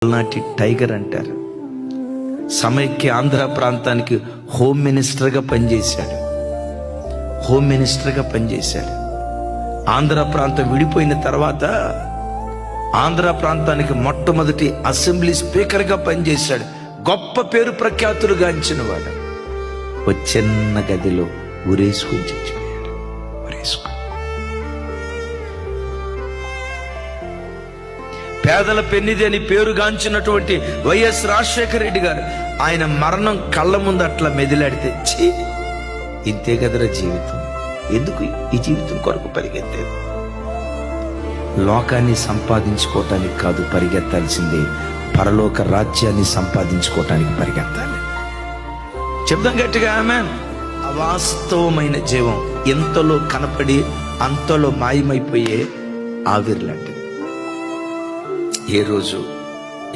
నాటి టైగర్ అంటారు. సమైక్య ఆంధ్ర ప్రాంతానికి హోమ్ మినిస్టర్గా పనిచేశాడు. ఆంధ్ర ప్రాంతం విడిపోయిన తర్వాత ఆంధ్ర ప్రాంతానికి మొట్టమొదటి అసెంబ్లీ స్పీకర్గా పనిచేశాడు. గొప్ప పేరు ప్రఖ్యాతులు గాంచిన వాడు. ఒక చిన్న గదిలో ఉరేసుకుని చచ్చిపోయాడు. పేదల పెన్నిది అని పేరుగాంచినటువంటి వైఎస్ రాజశేఖర రెడ్డి గారు, ఆయన మరణం కళ్ళ ముందు అట్లా మెదిలాడితే, ఇంతే కదరా జీవితం, ఎందుకు ఈ జీవితం కొరకు పరిగెత్తేది? లోకాన్ని సంపాదించుకోవటానికి కాదు పరిగెత్తాల్సిందే, పరలోక రాజ్యాన్ని సంపాదించుకోవటానికి పరిగెత్తాలి. చెప్దాం గట్టిగా ఆమేన్. అవాస్తవమైన జీవం ఎంతలో కనపడి అంతలో మాయమైపోయే ఆవిర్లాంటిది. ఏ రోజు